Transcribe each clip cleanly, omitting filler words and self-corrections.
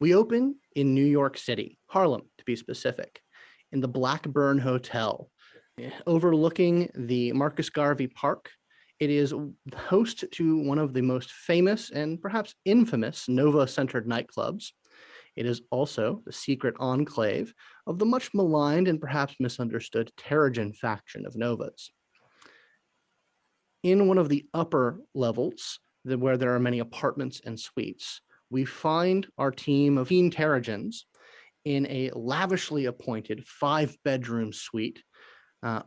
We open in New York City, Harlem to be specific, in the Blackburn Hotel, overlooking the Marcus Garvey Park. It is host to one of the most famous and perhaps infamous Nova-centered nightclubs. It is also the secret enclave of the much maligned and perhaps misunderstood Terrigen faction of Novas. In one of the upper levels, where there are many apartments and suites, we find our team of Teen Terrigens in a lavishly appointed 5-bedroom suite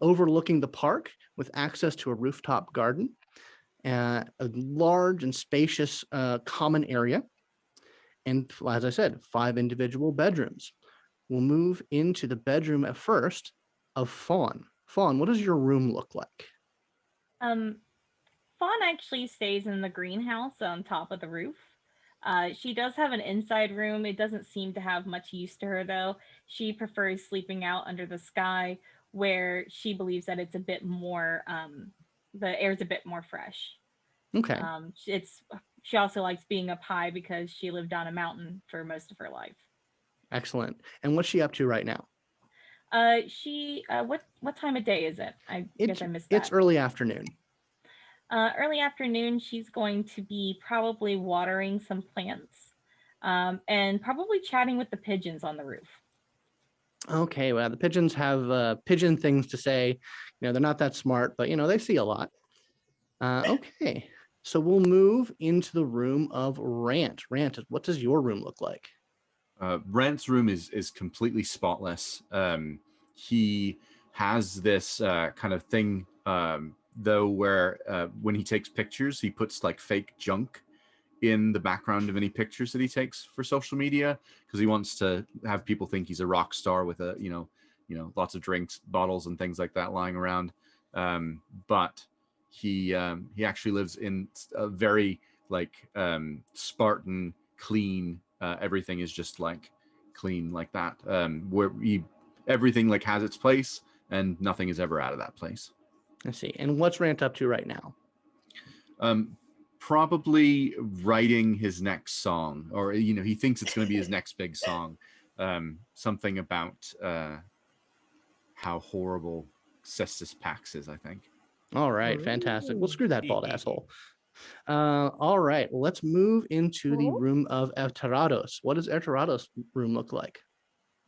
overlooking the park with access to a rooftop garden, a large and spacious common area, and as I said, 5 individual bedrooms. We'll move into the bedroom at first of Fawn. Fawn, what does your room look like? Um, Fawn actually stays in the greenhouse on top of the roof. She does have an inside room. It doesn't seem to have much use to her, though. She prefers sleeping out under the sky, where she believes that it's a bit more, the air's a bit more fresh. Okay, She also likes being up high because she lived on a mountain for most of her life. excellent. And what's she up to right now? What time of day is it? I It's guess I missed it's that. early afternoon. Early afternoon, she's going to be probably watering some plants, and probably chatting with the pigeons on the roof. Okay, well, the pigeons have pigeon things to say. They're not that smart, but they see a lot. Okay, so we'll move into the room of Rant. Rant, what does your room look like? Rant's room is completely spotless. He has this kind of thing, though, where when he takes pictures, he puts like fake junk in the background of any pictures that he takes for social media because he wants to have people think he's a rock star with lots of drinks, bottles, and things like that lying around. But he actually lives in a very Spartan, clean. Everything is just like clean like that. Where everything like has its place and nothing is ever out of that place. I see. And what's Rant up to right now? Probably writing his next song, or he thinks it's going to be his next big song. Something about how horrible Cestus Pax is, I think. All right, fantastic. Well, screw that bald asshole. All right, let's move into the room of Aterrados. What does Aterrados' room look like?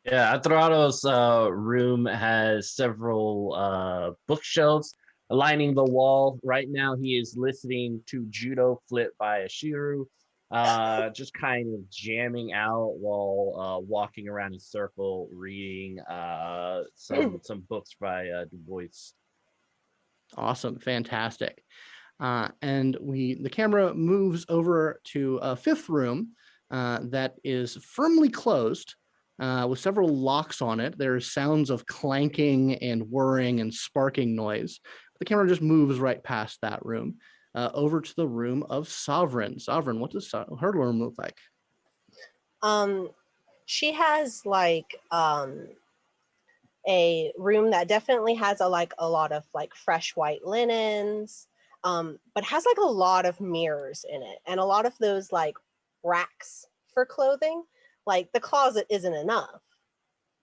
Yeah, Aterrados' room has several bookshelves lining the wall. Right now, he is listening to Judo Flip by Ashiru, just kind of jamming out while walking around in circle, reading some books by Du Bois. Awesome, fantastic. And the camera moves over to a 5th room that is firmly closed with several locks on it. There's sounds of clanking and whirring and sparking noise. The camera just moves right past that room over to the room of Sovereign. Sovereign, what does her room look like? She has a room that definitely has a lot of fresh white linens, but has a lot of mirrors in it and a lot of those racks for clothing. The closet isn't enough.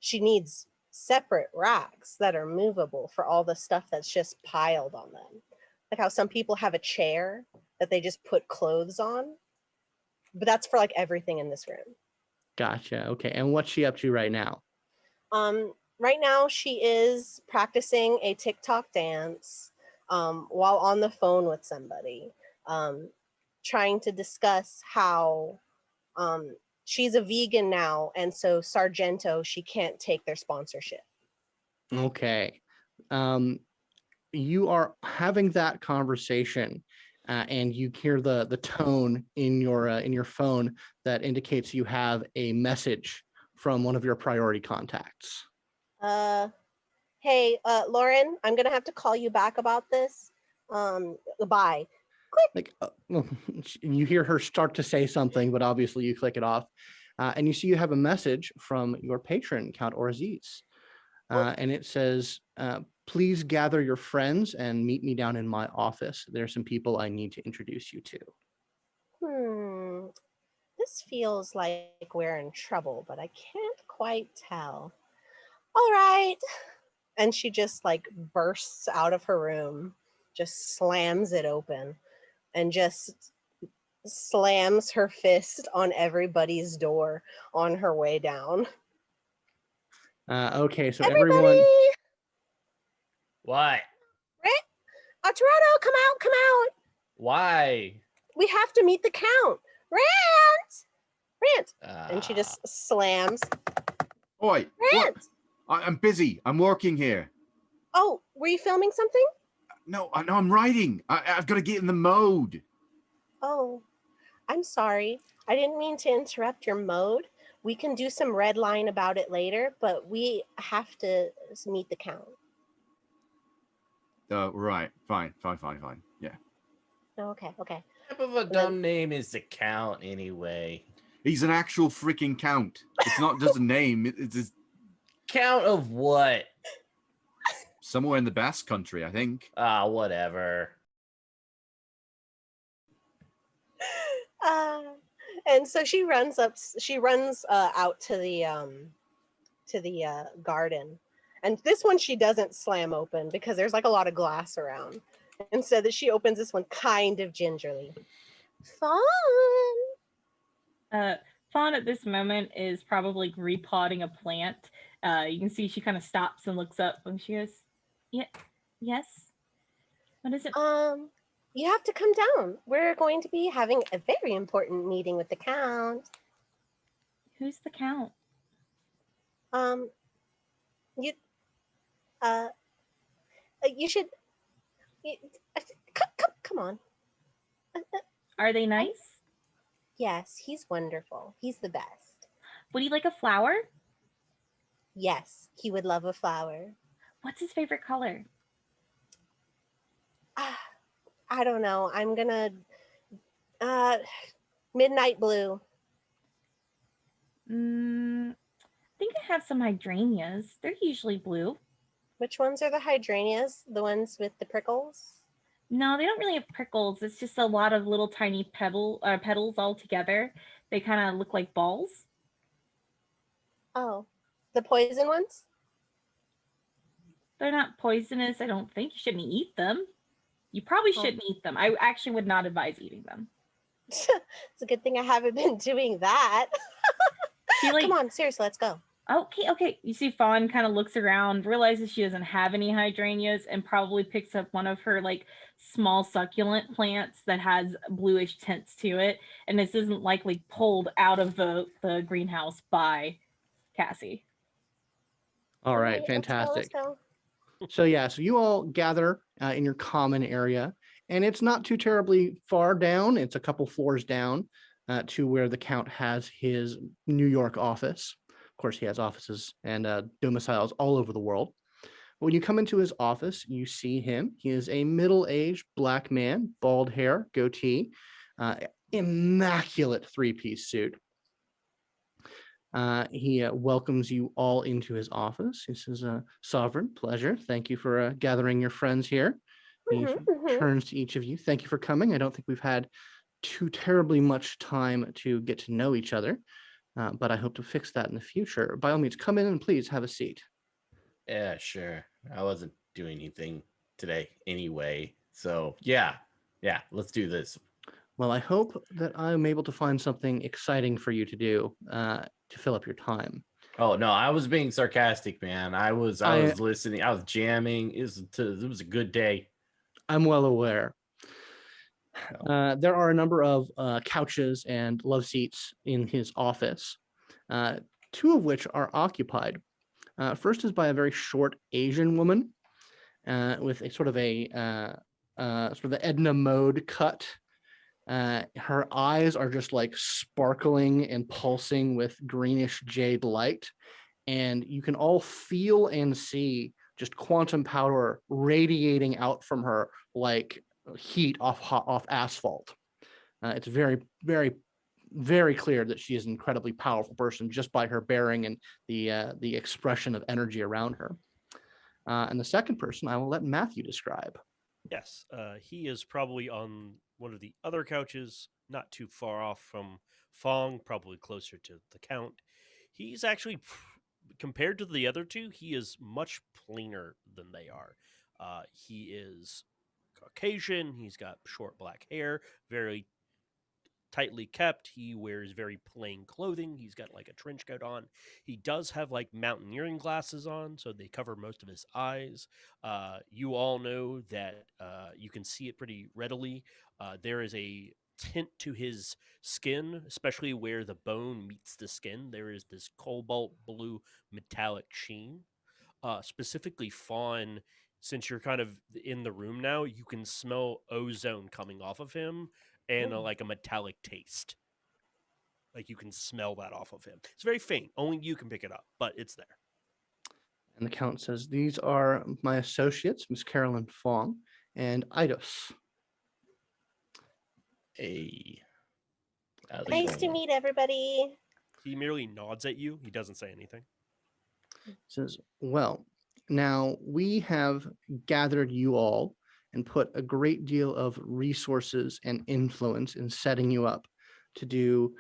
She needs separate racks that are movable for all the stuff that's just piled on them. Like how some people have a chair that they just put clothes on, but that's for everything in this room. Gotcha. Okay. And what's she up to right now? Right now she is practicing a TikTok dance while on the phone with somebody, trying to discuss how she's a vegan now, and so Sargento, she can't take their sponsorship. Okay. You are having that conversation, and you hear the tone in your phone that indicates you have a message from one of your priority contacts. Hey, Lauren, I'm gonna have to call you back about this. Bye. Click. You hear her start to say something, but obviously you click it off, and you see you have a message from your patron, Count Orziz, and it says, please gather your friends and meet me down in my office. There are some people I need to introduce you to. This feels like we're in trouble, but I can't quite tell. All right. And she just like bursts out of her room, just slams it open, and just slams her fist on everybody's door on her way down. Okay, so Everybody! everyone. What? Aterrado, come out! Why? We have to meet the Count. Rant! And she just slams. Oi, what? Rant! I'm busy. I'm working here. Oh, were you filming something? No, I'm writing. I've got to get in the mode. Oh, I'm sorry. I didn't mean to interrupt your mode. We can do some red line about it later, but we have to meet the Count. Right. Fine. Yeah. Okay. What type of a dumb name is the Count anyway? He's an actual freaking count. It's not just a name. It's just Count of what? somewhere in the Basque country, I think. Whatever. And so she runs out to the garden. And this one she doesn't slam open because there's like a lot of glass around. Instead that she opens this one kind of gingerly. Fawn! Fawn at this moment is probably repotting a plant. You can see she kind of stops and looks up and she goes, yes? What is it? You have to come down. We're going to be having a very important meeting with the Count. Who's the Count? You should... Come on. Are they nice? Yes, he's wonderful. He's the best. Would he like a flower? Yes, he would love a flower. What's his favorite color? I don't know. I'm gonna midnight blue. I think I have some hydrangeas. They're usually blue. Which ones are the hydrangeas? The ones with the prickles? No, they don't really have prickles. It's just a lot of little tiny petals all together. They kind of look like balls. Oh, the poison ones? They're not poisonous, I don't think. You shouldn't eat them. You probably shouldn't eat them. I actually would not advise eating them. It's a good thing I haven't been doing that. Come on, seriously, let's go. Okay. You see Fawn kind of looks around, realizes she doesn't have any hydrangeas, and probably picks up one of her like small succulent plants that has bluish tints to it. And this isn't likely pulled out of the greenhouse by Cassie. All right, fantastic. So you all gather in your common area, and it's not too terribly far down. It's a couple floors down to where the Count has his New York office. Of course, he has offices and domiciles all over the world. When you come into his office, you see him. He is a middle-aged black man, bald hair, goatee, immaculate three-piece suit. He welcomes you all into his office. He says, "Sovereign, pleasure. Thank you for gathering your friends here." He turns to each of you. "Thank you for coming. I don't think we've had too terribly much time to get to know each other, but I hope to fix that in the future. By all means, come in and please have a seat." Yeah, sure. I wasn't doing anything today anyway. So yeah, let's do this. Well, I hope that I'm able to find something exciting for you to do to fill up your time. Oh no, I was being sarcastic, man. I was listening. I was jamming. It was a good day. I'm well aware. There are a number of couches and love seats in his office, two of which are occupied. First is by a very short Asian woman with a sort of the Edna Mode cut. Her eyes are just like sparkling and pulsing with greenish jade light, and you can all feel and see just quantum power radiating out from her like heat off asphalt. It's very, very, very clear that she is an incredibly powerful person just by her bearing and the expression of energy around her. And the second person I will let Matthew describe. Yes, he is probably on one of the other couches, not too far off from Fong, probably closer to the Count. He's actually, compared to the other two, he is much plainer than they are. He is Caucasian. He's got short black hair, very tightly kept. He wears very plain clothing. He's got like a trench coat on. He does have like mountaineering glasses on, so they cover most of his eyes. You all know that you can see it pretty readily. There is a tint to his skin, especially where the bone meets the skin. There is this cobalt blue metallic sheen. Specifically, Fawn, since you're kind of in the room now, you can smell ozone coming off of him and Ooh. like a metallic taste. Like you can smell that off of him. It's very faint. Only you can pick it up, but it's there. And the Count says, "These are my associates, Miss Carolyn Fong and Eidos." Hey. How's it Nice to going? meet everybody. He merely nods at you. He doesn't say anything. Says, "Well, now we have gathered you all and put a great deal of resources and influence in setting you up to do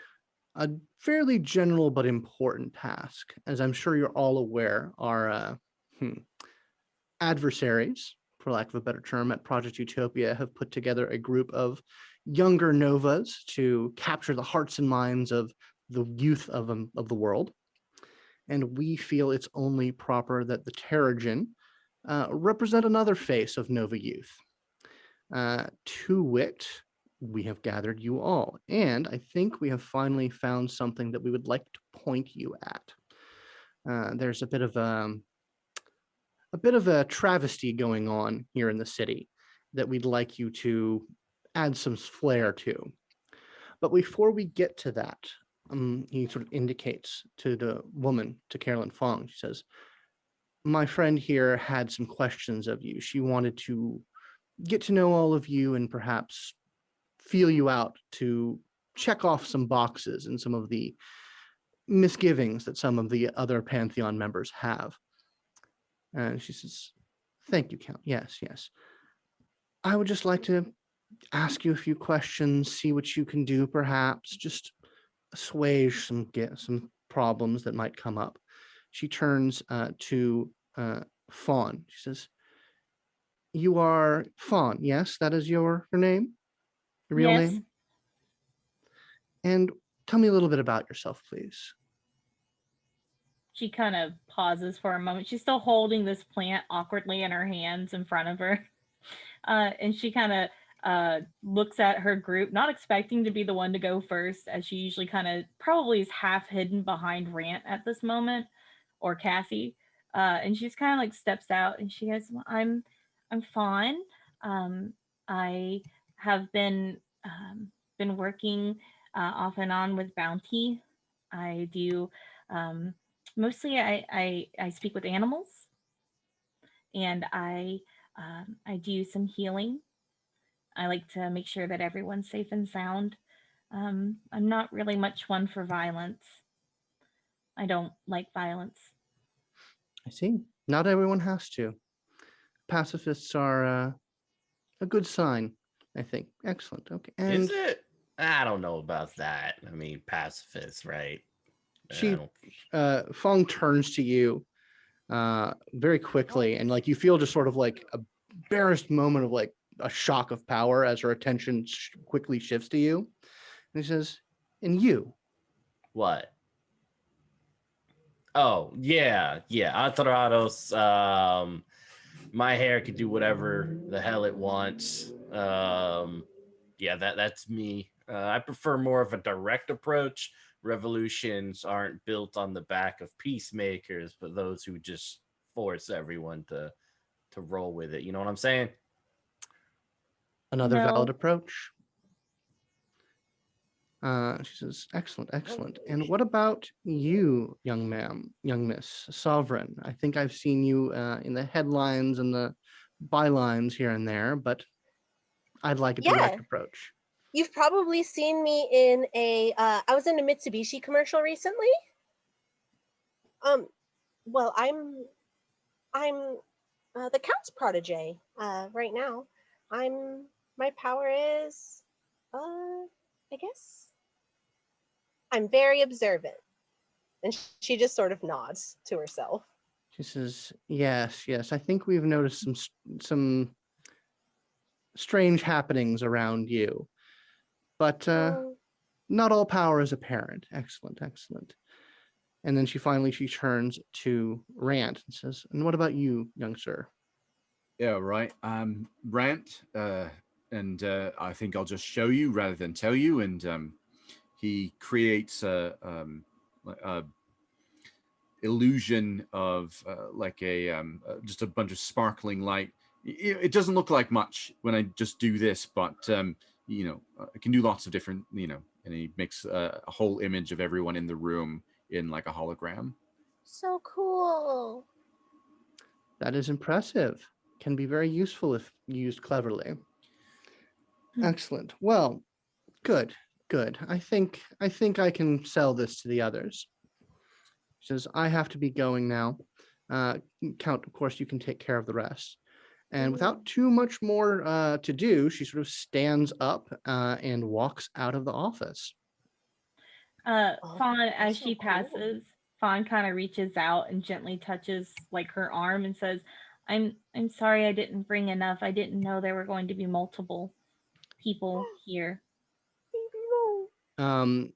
a fairly general but important task. As I'm sure you're all aware, our adversaries, for lack of a better term, at Project Utopia have put together a group of younger Novas to capture the hearts and minds of the youth of the world. And we feel it's only proper that the Terrigen represent another face of Nova youth. To wit, we have gathered you all, and I think we have finally found something that we would like to point you at. There's a bit of a travesty going on here in the city that we'd like you to add some flair to. But before we get to that, he sort of indicates to the woman, to Carolyn Fong. She says, "My friend here had some questions of you. She wanted to get to know all of you and perhaps feel you out to check off some boxes and some of the misgivings that some of the other Pantheon members have." And she says, "Thank you, Count. Yes, yes. I would just like to ask you a few questions, see what you can do, perhaps, just assuage some problems that might come up." She turns to Fawn. She says, "You are Fawn, yes? That is your name? Your real Yes. name? And tell me a little bit about yourself, please." She kind of pauses for a moment. She's still holding this plant awkwardly in her hands in front of her. And she kind of looks at her group, not expecting to be the one to go first, as she usually kind of probably is half hidden behind Rant at this moment, or Cassie. And she's kind of like steps out and she goes, "Well, I'm Fawn. I have been working off and on with Bounty. I do mostly I speak with animals, and I do some healing. I like to make sure that everyone's safe and sound. I'm not really much one for violence. I don't like violence." I see. Not everyone has to. Pacifists are a good sign, I think. Excellent. Okay. And Is it? I don't know about that. I mean, pacifists, right? she, I don't- Fong turns to you very quickly, and like you feel just sort of like a barest moment of like a shock of power as her attention quickly shifts to you. And he says, "And you?" What? Oh, yeah. Aterrados. My hair could do whatever the hell it wants. Yeah, that's me. I prefer more of a direct approach. Revolutions aren't built on the back of peacemakers, but those who just force everyone to roll with it. You know what I'm saying? Another valid No. approach. She says, "Excellent, excellent. And what about you, young ma'am, young miss, Sovereign? I think I've seen you in the headlines and the bylines here and there, but I'd like a Yeah. direct approach." You've probably seen me in I was in a Mitsubishi commercial recently. Well, I'm the Count's protege right now. My power is I guess I'm very observant. And she just sort of nods to herself. She says, yes, yes. I think we've noticed some strange happenings around you. But not all power is apparent. Excellent, excellent. And then she turns to Rant and says, and what about you, young sir? Yeah, right. Rant, and I think I'll just show you rather than tell you. And he creates a illusion of just a bunch of sparkling light. It doesn't look like much when I just do this, but I can do lots of different, and he makes a whole image of everyone in the room in like a hologram. So cool. That is impressive. Can be very useful if used cleverly. Excellent. Well, good. I think I can sell this to the others. She says, I have to be going now. Count, of course, you can take care of the rest. And without too much more to do, she sort of stands up and walks out of the office. Fawn, as so she cool. passes, Fawn kind of reaches out and gently touches like her arm and says, I'm sorry I didn't bring enough. I didn't know there were going to be multiple people here.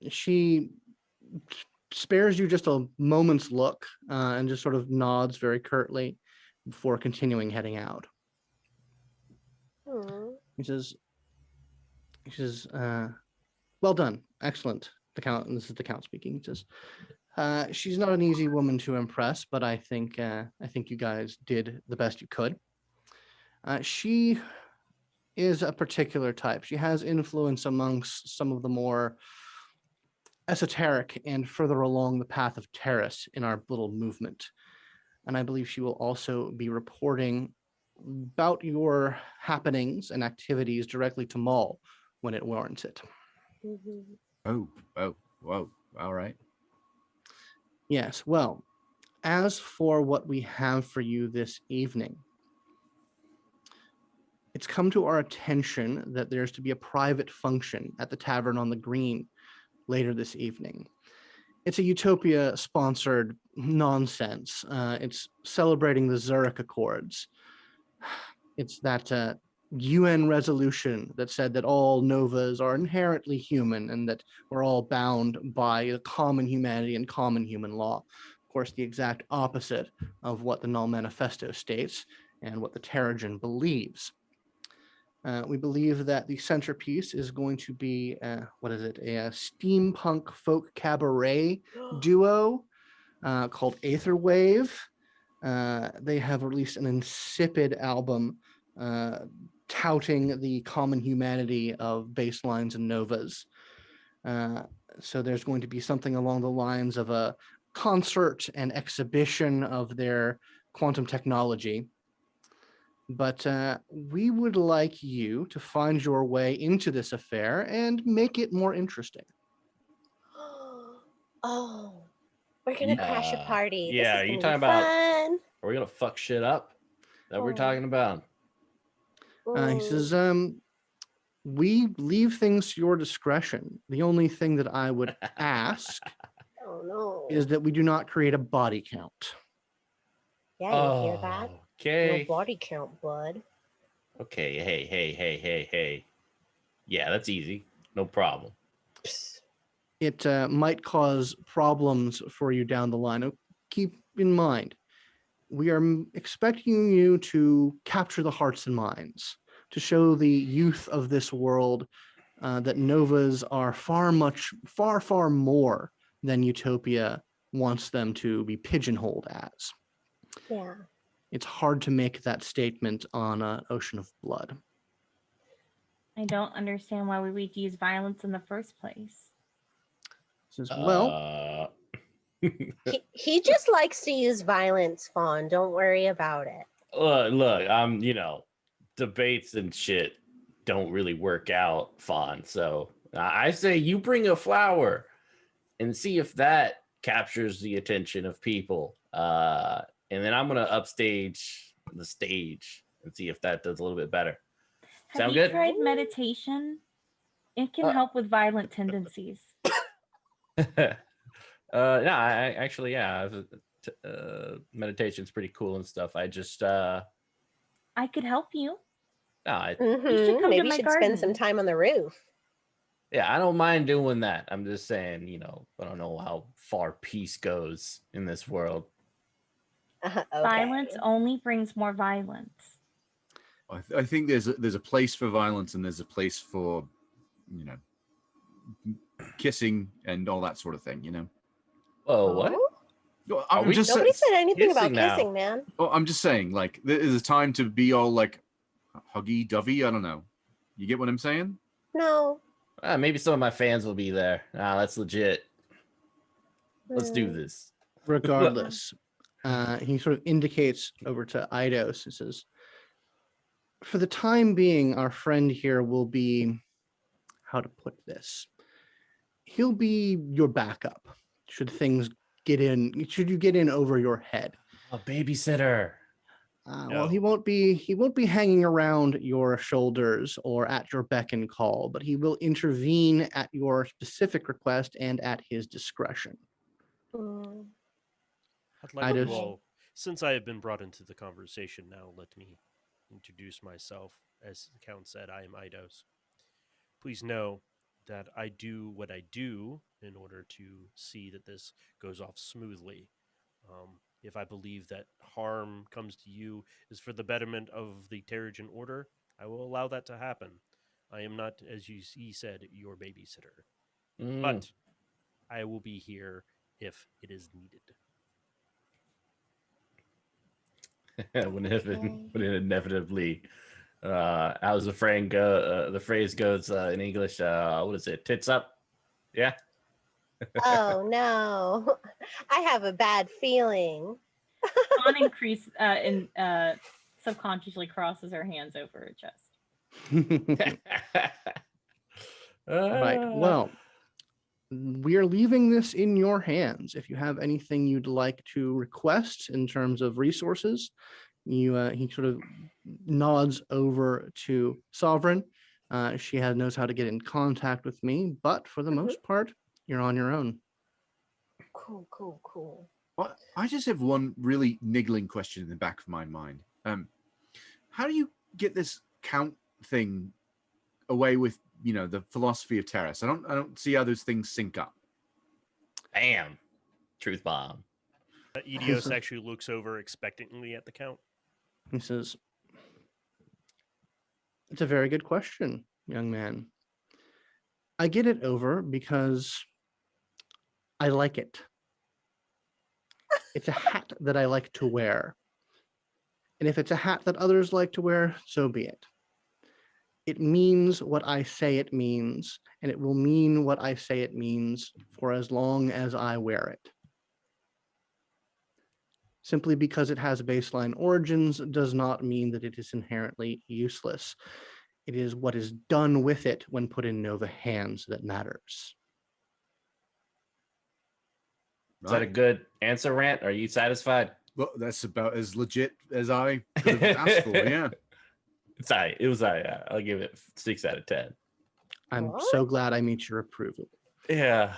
She spares you just a moment's look and just sort of nods very curtly before continuing heading out. He says, well done. Excellent. The Count, and this is the Count speaking. He says, she's not an easy woman to impress, but I think you guys did the best you could. She is a particular type. She has influence amongst some of the more esoteric and further along the path of terrace in our little movement. And I believe she will also be reporting about your happenings and activities directly to Maul when it warrants it. Oh, whoa. All right. Yes, well, as for what we have for you this evening, it's come to our attention that there's to be a private function at the Tavern on the Green later this evening. It's a Utopia-sponsored nonsense. It's celebrating the Zurich Accords. It's that UN resolution that said that all novas are inherently human and that we're all bound by common humanity and common human law. Of course, the exact opposite of what the Null Manifesto states and what the Terrigen believes. We believe that the centerpiece is going to be, a steampunk folk cabaret duo called Aetherwave. They have released an insipid album touting the common humanity of baselines and novas. So there's going to be something along the lines of a concert and exhibition of their quantum technology. But we would like you to find your way into this affair and make it more interesting. Oh, we're gonna crash a party. Yeah, this is are you gonna talking be about? fun. Are we gonna fuck shit up? That we're talking about? He says, we leave things to your discretion. The only thing that I would ask is that we do not create a body count. Yeah, you hear that? Okay. No body count, bud. Okay. Hey. Yeah, that's easy. No problem. It might cause problems for you down the line. Keep in mind, we are expecting you to capture the hearts and minds, to show the youth of this world that novas are far more than Utopia wants them to be pigeonholed as. Yeah. It's hard to make that statement on an ocean of blood. I don't understand why we would use violence in the first place. Says, well, he just likes to use violence, Fawn. Don't worry about it. Look, I'm, debates and shit don't really work out, Fawn. So I say you bring a flower and see if that captures the attention of people. And then I'm going to upstage the stage and see if that does a little bit better. Have Sound you good? tried meditation It can help with violent tendencies. No, I actually, yeah, meditation's pretty cool and stuff. I just, I could help you. no, You should come to Maybe you my should spend some garden. time on the roof. yeah, I don't mind doing that. I'm just saying, I don't know how far peace goes in this world. Okay. Violence only brings more violence. I think there's a place for violence and there's a place for, kissing and all that sort of thing. Whoa, what? Well, Are I'm we- just Nobody saying. said anything about kissing now. kissing, man. Well, I'm just saying, like, there is a time to be all like huggy dovey. I don't know. You get what I'm saying? No. Maybe some of my fans will be there. That's legit. Let's do this. Regardless, he sort of indicates over to Eidos and says, for the time being, our friend here will be, how to put this, he'll be your backup should things should you get in over your head. A babysitter. Well, he won't be hanging around your shoulders or at your beck and call, but he will intervene at your specific request and at his discretion. Mm. I'd like you all, since I have been brought into the conversation now, let me introduce myself. As the Count said, I am Eidos. Please know that I do what I do in order to see that this goes off smoothly. If I believe that harm comes to you is for the betterment of the Terrigen Order, I will allow that to happen. I am not, as he said, your babysitter. But I will be here if it is needed. when it inevitably, how's the phrase go? The phrase goes in English. What is it? Tits up. Yeah. Oh no, I have a bad feeling. Fawn subconsciously crosses her hands over her chest. Right. Well, we're leaving this in your hands. If you have anything you'd like to request in terms of resources, he sort of nods over to Sovereign. She knows how to get in contact with me, but for the most part, you're on your own. Cool. Well, I just have one really niggling question in the back of my mind. How do you get this count thing away with, the philosophy of Terrace? I don't see how those things sync up. Bam. Truth bomb. Eidos actually looks over expectantly at the Count. He says, it's a very good question, young man. I get it over because I like it. It's a hat that I like to wear. And if it's a hat that others like to wear, so be it. It means what I say it means, and it will mean what I say it means for as long as I wear it. Simply because it has baseline origins does not mean that it is inherently useless. It is what is done with it when put in Nova hands that matters. Is that a good answer, Rant? Are you satisfied? Well, that's about as legit as I could have asked for, yeah. It's all right. It was all right. I'll give it 6 out of 10. I'm so glad I meet your approval. Yeah.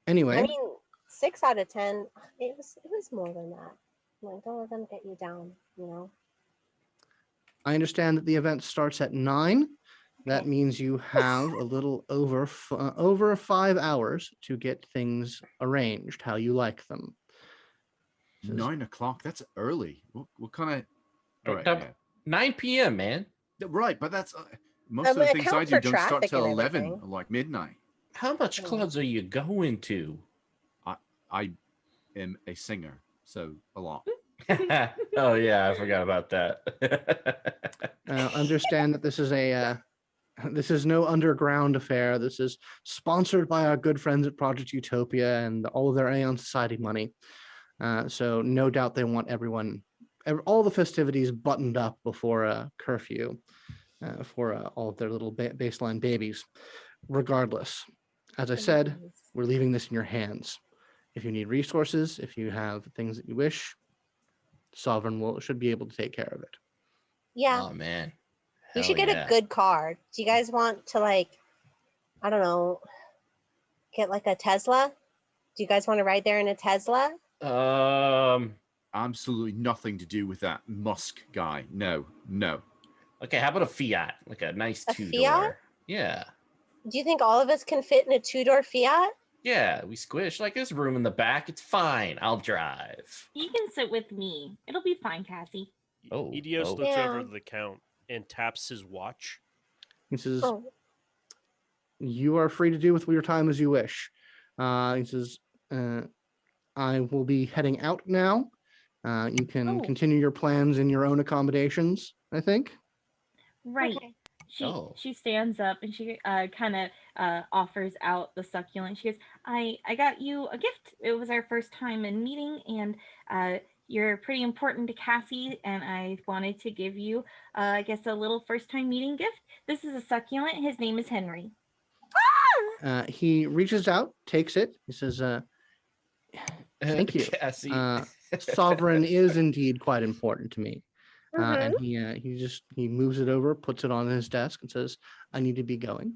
Anyway. I mean, 6 out of 10, it was more than that. Like, don't let them get you down, I understand that the event starts at 9. That means you have a little over 5 hours to get things arranged how you like them. 9 o'clock. That's early. What kind of? All right, Up- yeah. 9 p.m., man. Right, but that's most of the things I account do for don't start traffic till and 11, everything. or like midnight. How much clubs are you going to? I am a singer, so a lot. Oh yeah, I forgot about that. Understand that this is this is no underground affair. This is sponsored by our good friends at Project Utopia and all of their Aeon Society money. So no doubt they want all the festivities buttoned up before curfew for all of their little baseline babies. Regardless, as I said, we're leaving this in your hands. If you need resources, if you have things that you wish, Sovereign should be able to take care of it. Yeah. Oh man. You should get Hell a good car. Do you guys want to I don't know, get like a Tesla? Do you guys want to ride there in a Tesla? Absolutely nothing to do with that Musk guy. No. Okay, how about a Fiat? Like a nice A two-door. Fiat? Yeah. Do you think all of us can fit in a 2-door Fiat? Yeah, we squish. Like, there's room in the back. It's fine. I'll drive. You can sit with me. It'll be fine, Cassie. Oh, Edios oh. looks over Yeah. the count and taps his watch. He says, Oh, you are free to do with your time as you wish. He says, I will be heading out now. You can Oh. continue your plans in your own accommodations, I think. Right. okay. She stands up and she kind of offers out the succulent. She goes, I got you a gift. It was our first time in meeting, and you're pretty important to Cassie, and I wanted to give you, I guess, a little first time meeting gift. This is a succulent. His name is Henry. He reaches out, takes it. He says, thank you. Cassie. Sovereign is indeed quite important to me. Mhm. And he moves it over, puts it on his desk, and says, "I need to be going."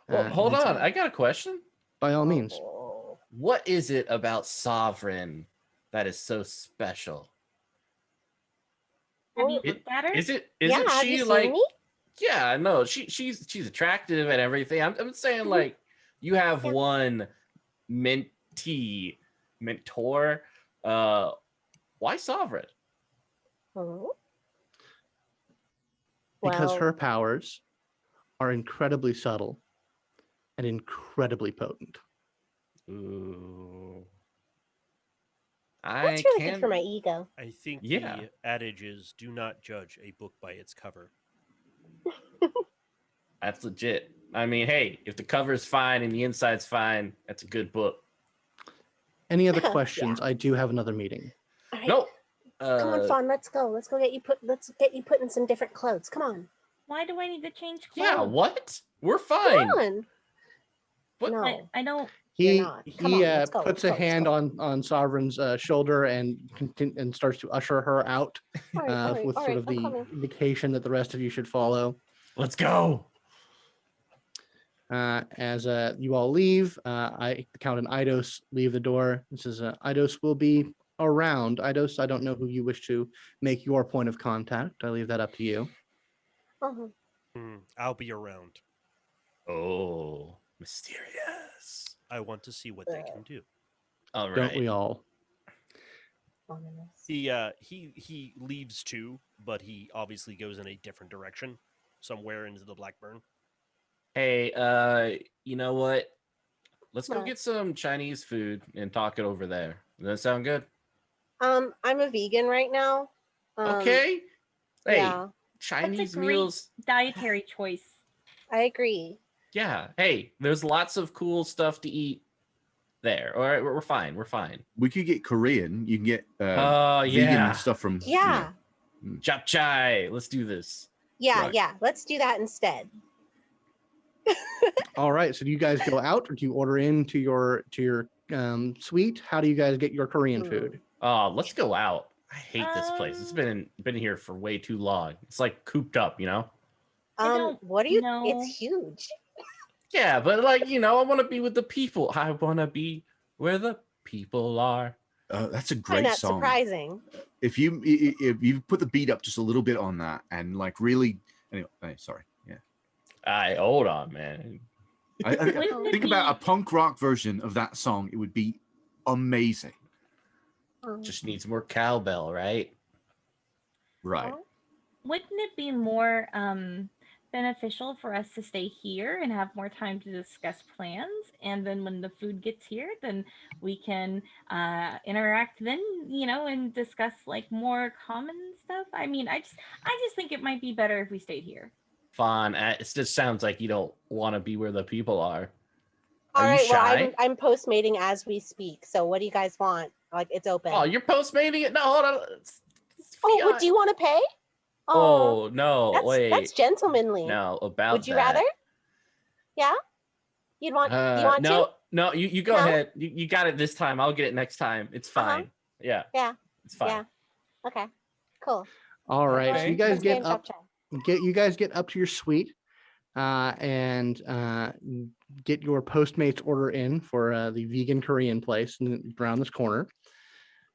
Well, hold and on. I got a question. by all means, Oh. What is it about Sovereign that is so special? Have you Oh, looked at her? Is it yeah, have she you like seen me? yeah, no, she's attractive and everything. I'm saying like you have Yeah. one mentor. Why Sovereign? Oh. because Well, her powers are incredibly subtle and incredibly potent. Ooh. that's really good for my ego. I think Yeah. the adage is do not judge a book by its cover. That's legit. I mean, hey, if the cover's fine and the inside's fine, that's a good book. Any other Yeah. questions? I do have another meeting. All right. Nope. Come on, Fawn. Let's go. Let's get you put in some different clothes. Come on. Why do I need to change clothes? Yeah, what? We're Come fine. on. What? No. I don't. He You're not. Come on, let's go, puts let's go, a let's hand go. on Sovereign's shoulder and starts to usher her out All right, with sort of I'm the coming. indication that the rest of you should follow. Let's go. As you all leave, the Count and Eidos leave the door. This is Eidos will be around. Eidos, I don't know who you wish to make your point of contact. I leave that up to you. Uh-huh. I'll be around. Oh, mysterious. I want to see what they can do. All right. Don't we all? Ominous. He leaves too, but he obviously goes in a different direction, somewhere into the Blackburn. Hey, you know what? Let's go What? get some Chinese food and talk it over there. Does that sound good? I'm a vegan right now. Okay. Hey, Yeah, Chinese That's a great meals. dietary choice. I agree. Yeah. Hey, there's lots of cool stuff to eat there. All right, we're fine. We're fine. We could get Korean. You can get Oh vegan yeah, stuff from Yeah. japchae. Let's do this. Yeah, Right. yeah. Let's do that instead. All right. So do you guys go out, or do you order into your suite? How do you guys get your Korean food? Oh, let's go out. I hate this place. It's been here for way too long. It's like cooped up, you know? I don't What are you? know. It's huge. Yeah, but like, you know, I want to be with the people. I want to be where the people are. That's a Find great that song. surprising. If you put the beat up just a little bit on that and like really, anyway, sorry, yeah. Hold on, man. I Wouldn't it think about a be- punk rock version of that song. It would be amazing. Just needs more cowbell, right? Right. Wouldn't it be more beneficial for us to stay here and have more time to discuss plans? And then when the food gets here, then we can interact then, and discuss like more common stuff. I mean, I just think it might be better if we stayed here. Fawn, it just sounds like you don't want to be where the people are. All Are you right. Well, shy? I'm postmating as we speak. So what do you guys want? Like, it's open. Oh, you're postmating it? No, hold on. It's what fiat. do you want to pay? Oh, no, wait. That's gentlemanly. No, about Would you that. rather? Yeah. You'd want? Do you want to? No, you go No? ahead. You got it this time. I'll get it next time. It's fine. Yeah. Yeah. It's fine. Yeah. Okay. Cool. All right. So Okay. you guys Let's get in up. Chop Chop. You guys get up to your suite. and get your Postmates order in for the vegan Korean place around this corner.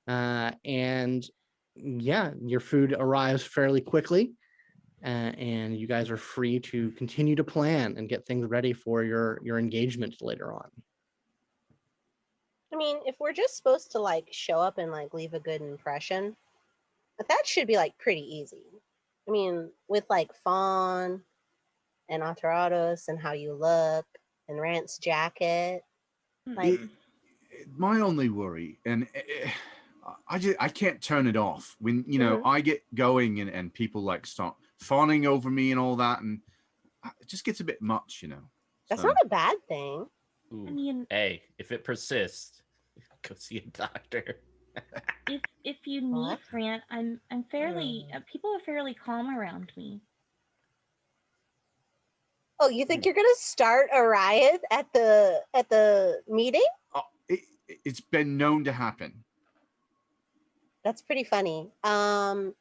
And yeah, your food arrives fairly quickly, and you guys are free to continue to plan and get things ready for your engagement later on. I mean, if we're just supposed to like show up and like leave a good impression, but that should be like pretty easy. I mean, with like Fawn and Aterrados and how you look and Rant's jacket. Like, My only worry, and I can't turn it off when I get going and people like start fawning over me and all that, and it just gets a bit much, that's So- not a bad thing. Ooh. I mean, Hey, if it persists, go see a doctor. if you meet What? Rant, I'm fairly people are fairly calm around me. Oh, you think you're gonna start a riot at the meeting? It's been known to happen. That's pretty funny. Yeah,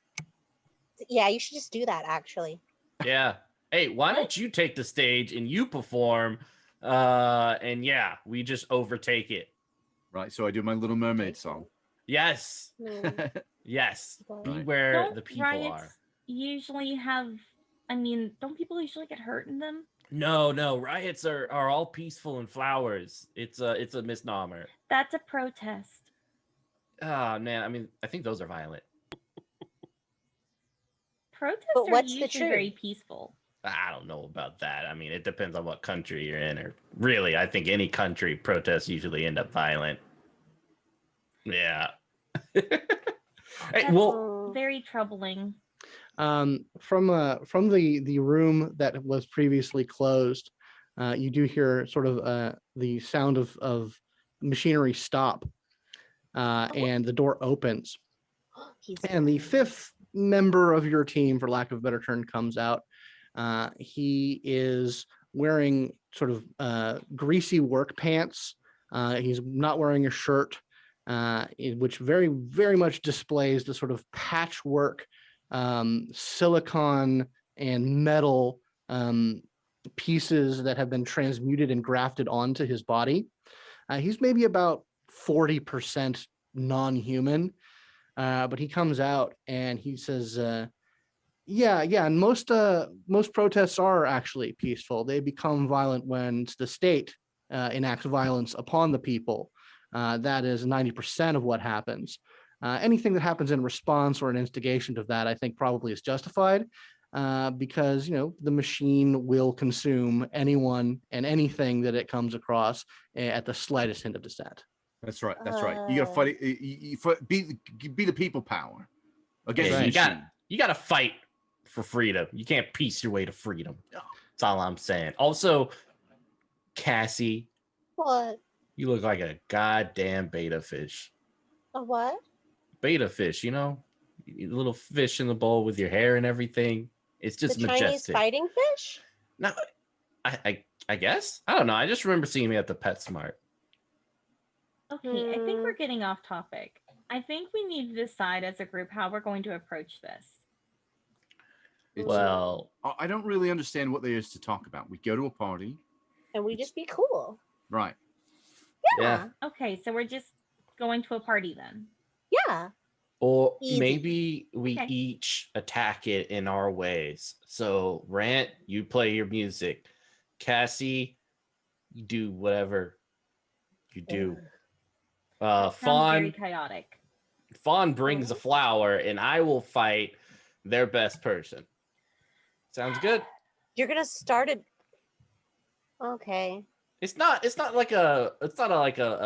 you should just do that actually. Yeah. Hey, why don't you take the stage and you perform? And yeah, we just overtake it. Right, so I do my Little Mermaid song. Yes. Yes. Be where Don't the people riots are. usually have? I mean, don't people usually get hurt in them? No, riots are all peaceful and flowers. It's a misnomer. That's a protest. Oh man, I mean, I think those are violent. Protests But are what's the usually very truth? peaceful. I don't know about that. I mean, it depends on what country you're in, or really, I think any country protests usually end up violent. Yeah. Hey, That's well, very troubling. From the room that was previously closed, you do hear sort of the sound of machinery stop, and the door opens, and the fifth member of your team, for lack of a better term, comes out. He is wearing sort of greasy work pants. He's not wearing a shirt, which very, very much displays the sort of patchwork silicon and metal pieces that have been transmuted and grafted onto his body. He's maybe about 40% non-human, but he comes out and he says, yeah, and most protests are actually peaceful. They become violent when the state enacts violence upon the people. That is 90% of what happens. Anything that happens in response or an instigation to that, I think, probably is justified, because the machine will consume anyone and anything that it comes across at the slightest hint of dissent. That's right. That's right. You gotta fight it. Be the people power against yeah, the you machine. gotta fight for freedom. You can't piece your way to freedom. That's all I'm saying. Also, Cassie, What? you look like a goddamn beta fish. A what? Beta fish, little fish in the bowl with your hair and everything. It's just The Chinese majestic. fighting fish? No, I guess. I don't know. I just remember seeing me at the PetSmart. Okay, I think we're getting off topic. I think we need to decide as a group how we're going to approach this. Well, I don't really understand what there is to talk about. We go to a party, And we just be cool. right? yeah. Okay, so we're just going to a party then. Yeah. Or Easy. maybe we Okay. each attack it in our ways. So, Rant, you play your music. Cassie, you do whatever you do. Sounds very Fawn, chaotic. Fawn brings a flower, and I will fight their best person. Sounds good. You're gonna start it. Okay. It's not like a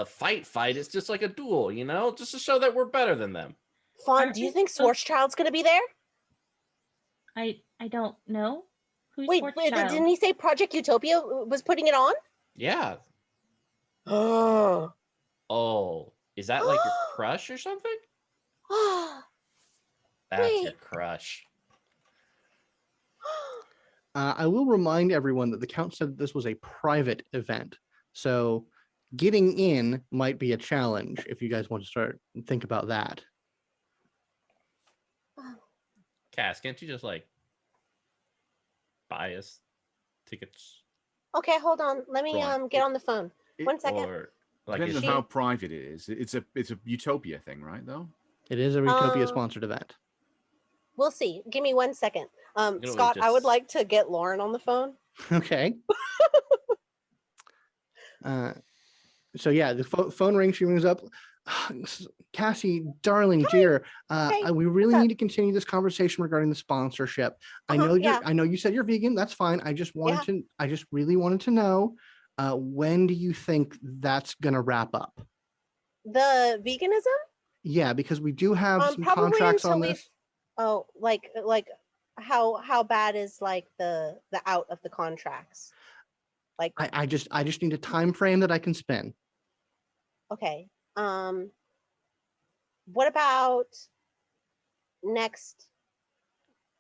fight. It's just like a duel, just to show that we're better than them. Fawn, Aren't do you we think supposed- Schwarzschild's gonna be there? I don't know. Who's Wait, Schwarzschild? didn't he say Project Utopia was putting it on? Yeah. Oh. Oh, is that like your crush or something? That's your Wait. crush. I will remind everyone that the count said that this was a private event, so getting in might be a challenge if you guys want to start and think about that. Cass, can't you just buy us tickets. Okay, hold on. Let me Right. get on the phone. It- 1 second. Or like Depending is on she- how private it is, it's a Utopia thing, right? Though. It is a Utopia Um, sponsored event. We'll see. Give me 1 second. can always Scott, I would just- like to get Lauren on the phone. Okay. So yeah, the phone rings. She rings up. Cassie, darling, Hi. dear, Hey, we really up? need to continue this conversation regarding the sponsorship. I know yeah. I know you said you're vegan. That's fine. I just really wanted to know, when do you think that's gonna wrap up? The veganism? Yeah, because we do have some Probably contracts until on we. this. Oh, like how bad is like the out of the contracts? Like I just need a time frame that I can spin. okay. What about next?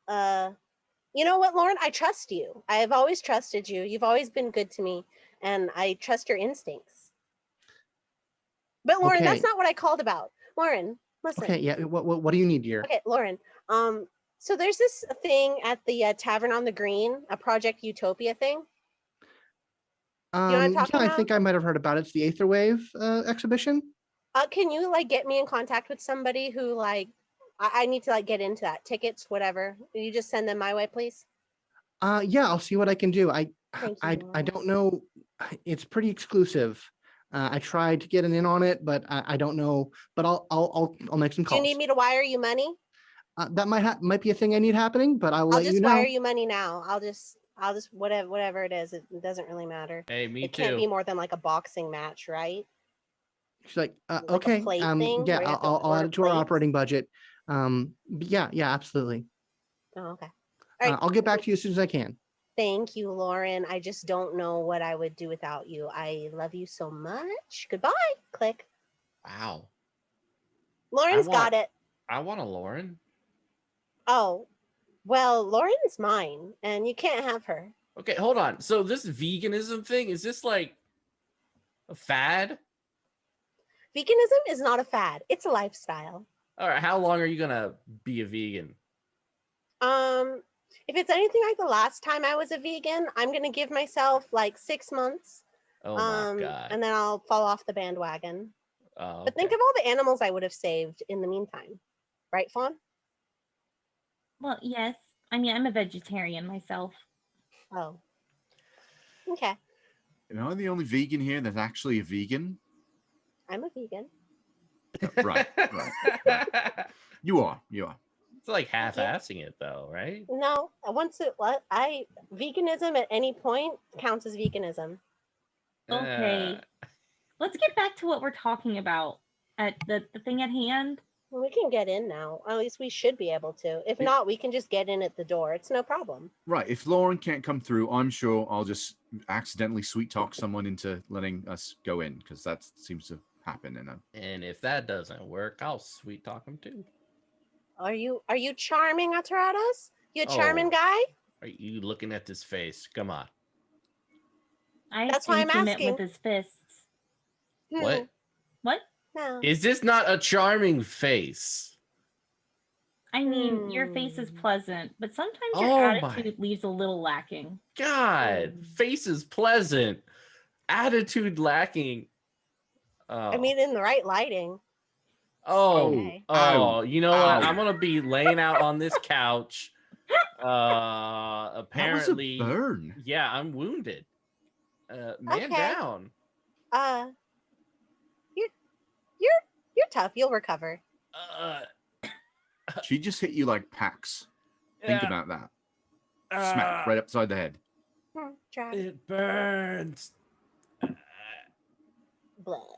You know what, Lauren? I trust you. I have always trusted you. You've always been good to me, and I trust your instincts. But Lauren, that's Okay. not what I called about. Lauren, listen. Okay, yeah. What do you need, dear? Okay, Lauren. So there's this thing at the Tavern on the Green, a Project Utopia thing. know what I'm Yeah, talking I about? think I might have heard about it. It's the Aetherwave exhibition. Can you like get me in contact with somebody who like I need to like get into that, tickets, whatever. Will you just send them my way, please? Yeah, I'll see what I can do. Thank I you, don't Wallace. know. It's pretty exclusive. I tried to get an in on it, but I don't know. But I'll make some Do you calls. need me to wire you money? That might be a thing I need happening, but I'll I'll let just you know. wire you money now. I'll just whatever it is. It doesn't really matter. Hey, me It can't be too. more than like a boxing match, right? She's like, Like a okay, plate thing yeah, where you have to I'll add order it to our plates? operating budget. Yeah, absolutely. Oh, okay. All right. I'll get back to you as soon as I can. Thank you, Lauren. I just don't know what I would do without you. I love you so much. Goodbye. Click. Wow. Lauren's want- got it. I want a Lauren. Oh, well, Lauren's mine, and you can't have her. Okay, hold on. So this veganism thing, is this like a fad? Veganism is not a fad. It's a lifestyle. All right, how long are you gonna be a vegan? If it's anything like the last time I was a vegan, I'm gonna give myself like 6 months. Oh my god. And then I'll fall off the bandwagon. Oh, But think okay. of all the animals I would have saved in the meantime. Right, Fawn? Well, yes. I mean, I'm a vegetarian myself. Oh. Okay. Am I the only vegan here that's actually a vegan? I'm a vegan. Right. You are. It's like half-assing it though, right? No, veganism at any point counts as veganism. Okay. Let's get back to what we're talking about at the thing at hand. Well, we can get in now. At least we should be able to. If not, we can just get in at the door. It's no problem. Right. If Lauren can't come through, I'm sure I'll just accidentally sweet talk someone into letting us go in, because that seems to happen. And if that doesn't work, I'll sweet talk him too. Are you charming, Aterrados? You a charming Oh. guy? Are you looking at this face? Come on. I That's why assumed I'm he meant asking. with his fists. What? What? No. Is this not a charming face? I mean, your face is Hmm. pleasant, but sometimes your Oh my- attitude leaves a little lacking. God, face is pleasant. Attitude lacking. Oh. I mean, in the right lighting. Oh, Okay. Ow. you know what? Ow. I'm gonna be laying out on this couch. Apparently, That was a burn. yeah, I'm wounded. Man Okay. down. You're tough. You'll recover. She just hit you like packs. Think Yeah, about that. Smack right upside the head. Try. It burns. Blah.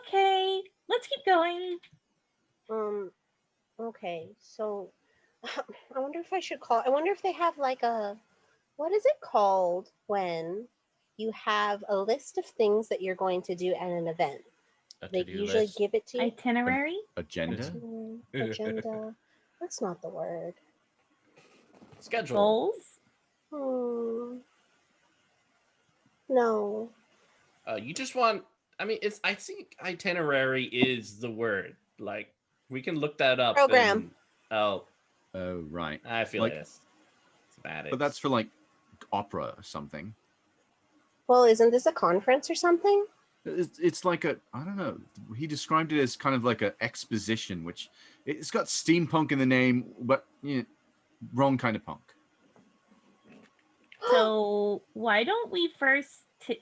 Okay, let's keep going. Okay. So, I wonder if I should call. I wonder if they have like what is it called when you have a list of things that you're going to do at an event? A They to-do usually list. give it to you. Itinerary? Agenda. Agenda. That's not the word. Schedule. Goals? No. You just want. I mean, I think itinerary is the word. Like, we can look that up. Program. Oh, Oh, right. I feel Like- like it's bad. But that's for like opera or something. Well, isn't this a conference or something? It's like a, I don't know. He described it as kind of like an exposition, which it's got steampunk in the name, but wrong kind of punk. So why don't we first?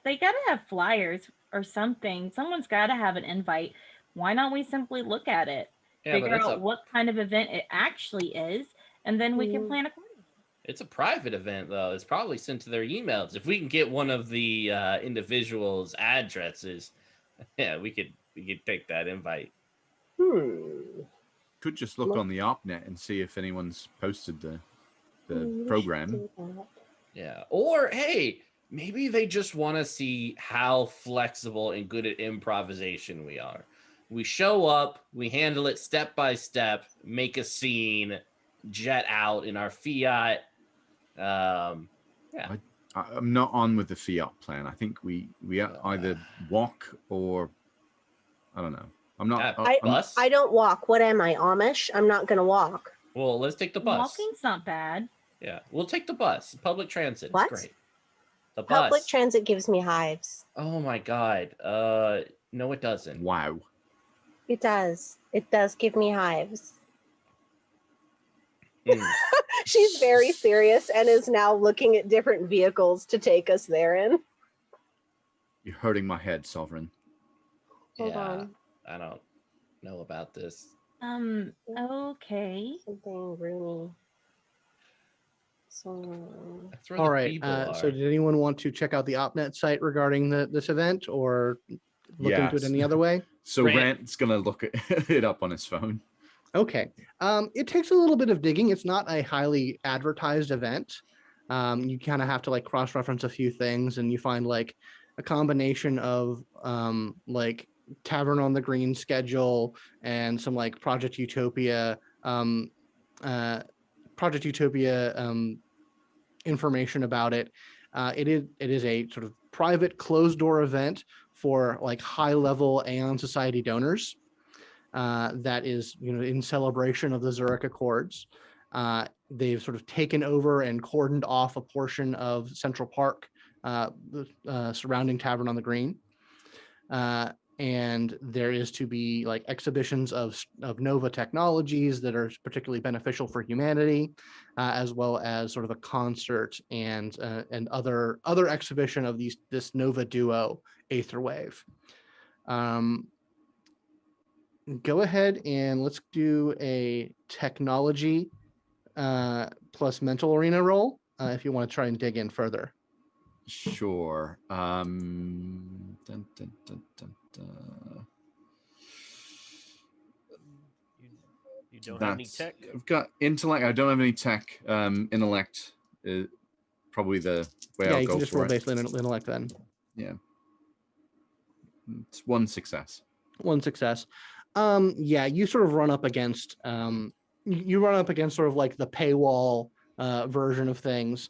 They gotta have flyers or something. Someone's gotta have an invite. Why not we simply look at it, Yeah, but figure it's out what kind of event it actually is, and then we can Mm. plan accordingly. a private event though. It's probably sent to their emails. If we can get one of the individuals' addresses, yeah, we could take that invite. Could just look on the ARPNet and see if anyone's posted the program. Yeah. Or hey, maybe they just want to see how flexible and good at improvisation we are. We show up, we handle it step by step, make a scene, jet out in our Fiat. Yeah. I'm not on with the Fiat plan. I think we either walk or I don't know. I'm not. Bus. I don't walk. What am I, Amish? I'm not gonna walk. Well, let's take the bus. Walking's not bad. Yeah, we'll take the bus. Public transit. What? It's great. The bus. Public transit gives me hives. Oh my god. No, it doesn't. Wow. It does. It does give me hives. Mm. She's very serious and is now looking at different vehicles to take us therein. You're hurting my head, Sovereign. Hold Yeah, on. I don't know about this. Okay. Something Rooney. So That's where All the right. people are. So did anyone want to check out the OpNet site regarding this event or look into it Yes. any other way? So Rant. Rant's gonna look it up on his phone. Okay. It takes a little bit of digging. It's not a highly advertised event. You kind of have to like cross-reference a few things, and you find like a combination of like Tavern on the Green schedule and some like Project Utopia information about it. It is a sort of private closed door event for like high level Aeon Society donors. That is, in celebration of the Zurich Accords. They've sort of taken over and cordoned off a portion of Central Park, surrounding Tavern on the Green. And there is to be like exhibitions of Nova technologies that are particularly beneficial for humanity, as well as sort of a concert and other exhibition of this Nova duo Aetherwave. Go ahead and let's do a technology plus mental arena roll if you want to try and dig in further. Sure. Dun, dun, dun. You don't have any tech? I've got intellect. I don't have any tech. Intellect is probably the way Yeah, I'll you go can just for roll it. basically intellect then. Yeah. It's one success. One success. Yeah, you sort of run up against sort of like the paywall version of things.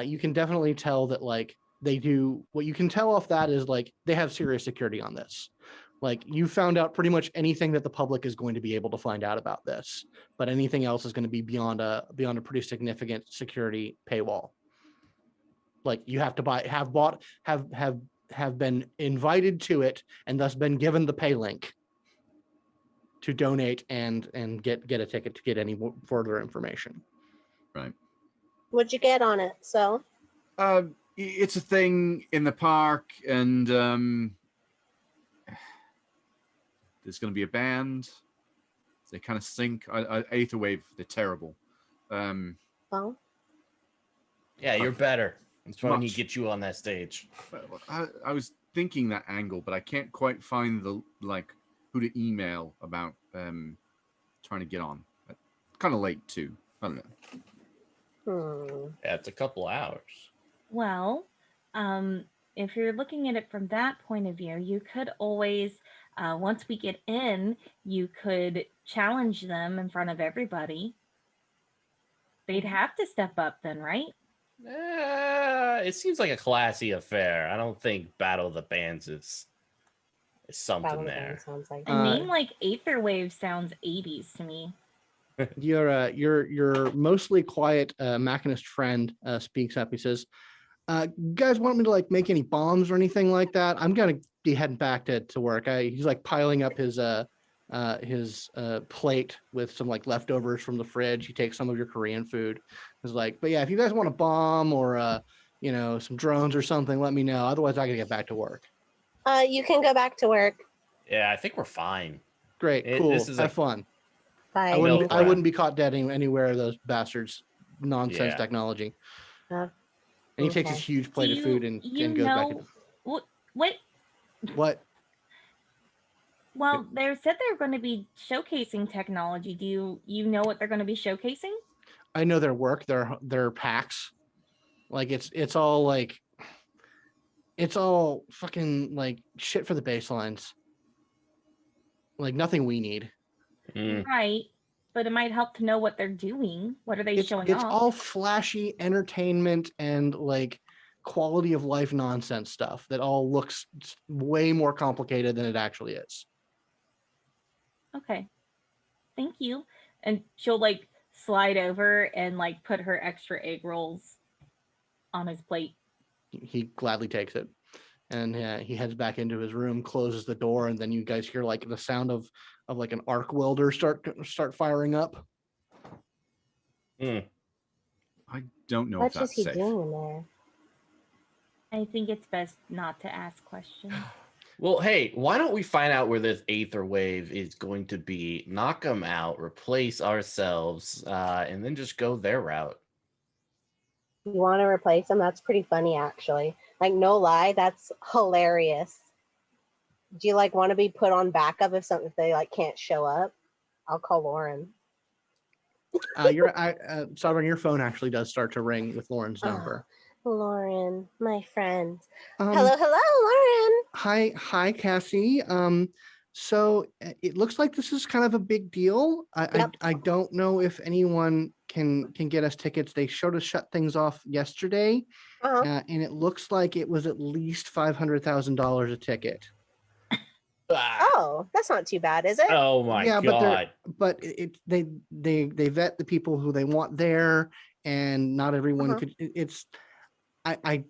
You can definitely tell that like they do. What you can tell off that is like they have serious security on this. Like you found out pretty much anything that the public is going to be able to find out about this, but anything else is going to be beyond a pretty significant security paywall. Like you have to have been invited to it and thus been given the pay link to donate and get a ticket to get any further information. Right. what'd you get on it? So It's a thing in the park, and there's going to be a band. They kind of sync. Aetherwave, they're terrible. well, Yeah, you're better. That's why we need Much. to get you on that stage. I was thinking that angle, but I can't quite find who to email about trying to get on. Kind of late too. I don't know. Yeah, it's a couple hours. Well, if you're looking at it from that point of view, you could always, once we get in, you could challenge them in front of everybody. They'd have to step up then, right? It seems like a classy affair. I don't think Battle of the Bands is something Battle of the there. Bands sounds like A name like Aetherwave sounds 80s to me. your mostly quiet machinist friend speaks up. He says, "You guys want me to like make any bombs or anything like that? I'm gonna be heading back to work." He's like piling up his plate with some like leftovers from the fridge. He takes some of your Korean food. He's like, "But yeah, if you guys want a bomb or some drones or something, let me know. Otherwise, I gotta get back to work." You can go back to work. Yeah, I think we're fine. Great, This cool, is have fun. Bye. I No wouldn't threat. be caught dead anywhere of those bastards nonsense Yeah. technology. Uh, And he takes his okay. huge plate of food and goes back. What? What? Well, they said they're going to be showcasing technology. Do you know what they're going to be showcasing? I know their work, their packs. Like it's all like it's all fucking like shit for the baselines. Like nothing we need. Mm. Right, but it might help to know what they're doing. What are they showing It's off? all flashy entertainment and like quality of life nonsense stuff that all looks way more complicated than it actually is. Okay, thank you. And she'll like slide over and like put her extra egg rolls on his plate. He gladly takes it. And he heads back into his room, closes the door, and then you guys hear like the sound of like an arc welder start firing up. Mm. I don't know What if is that's he safe. doing in there? I think it's best not to ask questions. Well, hey, why don't we find out where this Aether wave is going to be, knock them out, replace ourselves, and then just go their route. You want to replace him? That's pretty funny, actually. Like, no lie, that's hilarious. Do you like want to be put on backup if they like can't show up? I'll call Lauren. Sovereign, your phone actually does start to ring with Lauren's number. Lauren, my friend. Hello, Lauren. Hi, Cassie. So it looks like this is kind of a big deal. I don't know if anyone can get us tickets. They showed us shut things off yesterday, and it looks like it was at least $500,000 a ticket. Oh, that's not too bad, is it? Oh my god! But they vet the people who they want there, and not everyone could. I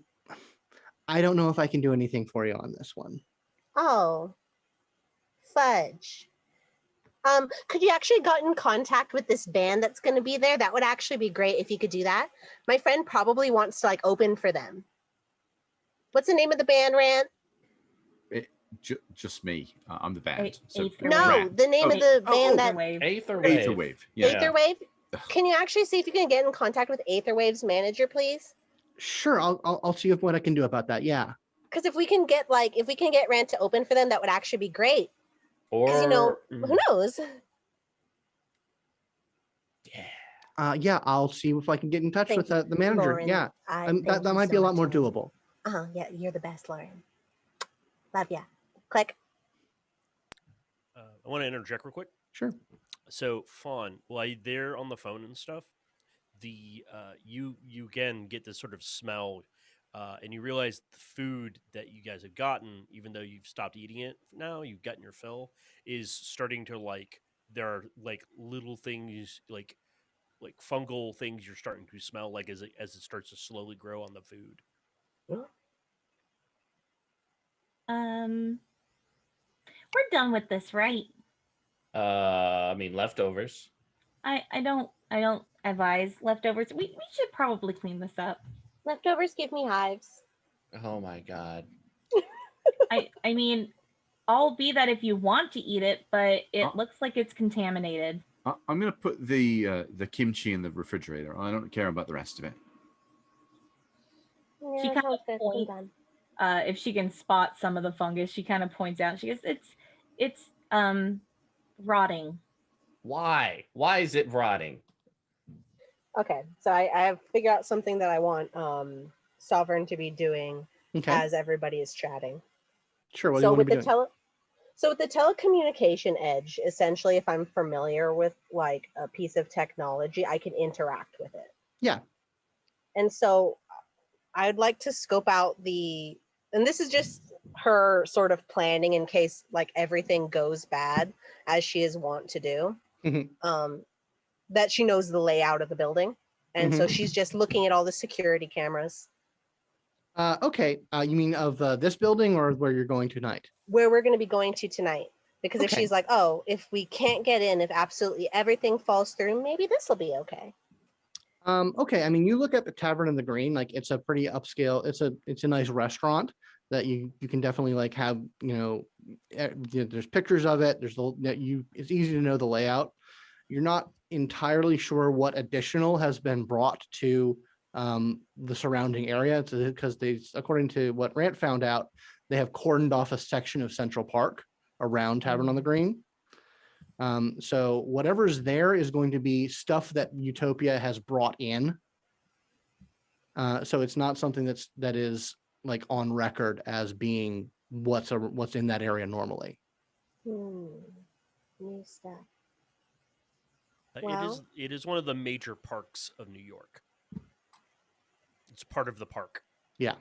don't know if I can do anything for you on this one. Oh, fudge. Could you actually get in contact with this band that's going to be there? That would actually be great if you could do that. My friend probably wants to like open for them. What's the name of the band, Rant? Just me. I'm the band. No, the name of the band that Aether Wave. Yeah. Aether Wave. Can you actually see if you can get in contact with Aether Wave's manager, please? Sure, I'll see what I can do about that. Yeah. Because if we can get Rant to open for them, that would actually be great. Because who knows? Yeah, I'll see if I can get in touch with the manager. Lauren, yeah, that might be a lot more doable. Yeah, you're the best, Lauren. Love ya. Click. I want to interject real quick. Sure. So, Fawn, while you're there on the phone and stuff, you again get this sort of smell, and you realize the food that you guys have gotten, even though you've stopped eating it now, you've gotten your fill, is starting to there are like little things like fungal things you're starting to smell like as it starts to slowly grow on the food. We're done with this, right? I mean leftovers. I don't advise leftovers. We should probably clean this up. Leftovers give me hives. Oh my god. I mean, I'll be that if you want to eat it, but it looks like it's contaminated. I'm gonna put the kimchi in the refrigerator. I don't care about the rest of it. Yeah, She kind of good. points, if she can spot some of the fungus, she kind of points out. She goes, "It's rotting." Why? Why is it rotting? Okay, so I have figured out something that I want Sovereign to be doing as everybody is chatting. Sure. What do you want to be doing? So with the telecommunication edge, essentially, if I'm familiar with like a piece of technology, I can interact with it. Yeah. And so I'd like to scope out and this is just her sort of planning in case like everything goes bad as she is wont to do. that she knows the layout of the building. And so Mhm. she's just looking at all the security cameras Okay. You mean of this building or where you're going tonight? where we're going to be going to tonight. Because if Okay. she's like, oh, if we can't get in, if absolutely everything falls through, maybe this will be okay. Okay. I mean, you look at the Tavern in the Green, like it's a pretty upscale. It's a nice restaurant that you can definitely like have. There's pictures of it. It's easy to know the layout. You're not entirely sure what additional has been brought to the surrounding area because according to what Rant found out, they have cordoned off a section of Central Park around Tavern on the Green. So whatever's there is going to be stuff that Utopia has brought in. So it's not something that is like on record as being what's in that area normally. New stuff. It is one of the major parks of New York. It's part of the park. Yeah.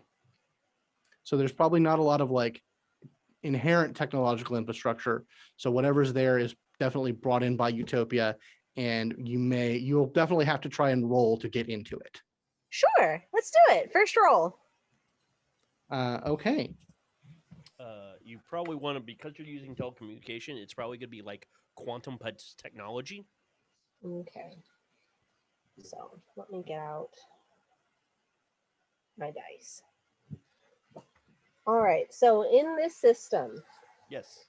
So there's probably not a lot of like inherent technological infrastructure. So whatever's there is definitely brought in by Utopia, and you'll definitely have to try and roll to get into it. Sure, let's do it. First roll. Okay. You probably want to, because you're using telecommunication, it's probably going to be like quantum technology. Okay. So let me get out my dice. All right. So in this system, Yes.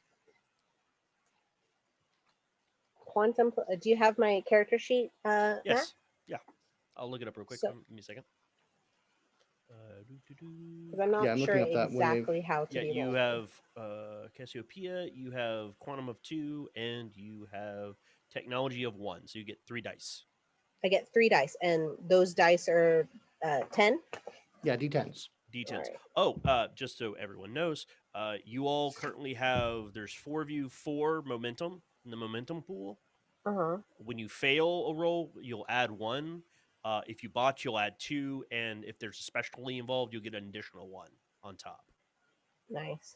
quantum. Do you have my character sheet? Yes. Matt? Yeah. I'll look it up real quick. So- Give me a second. Because I'm not I'm sure looking up that wave. exactly how to Yeah, be you rolling. have Cassiopeia, you have Quantum of 2, and you have Technology of 1. So you get 3 dice. I get 3 dice, and those dice are 10. Yeah, D10s. D10s. Alright. Oh, just so everyone knows, you all currently have, there's 4 of you, 4 momentum in the momentum pool. Uh-huh. When you fail a roll, you'll add 1. If you botch, you'll add 2. And if there's a specialty involved, you'll get an additional 1 on top. Nice.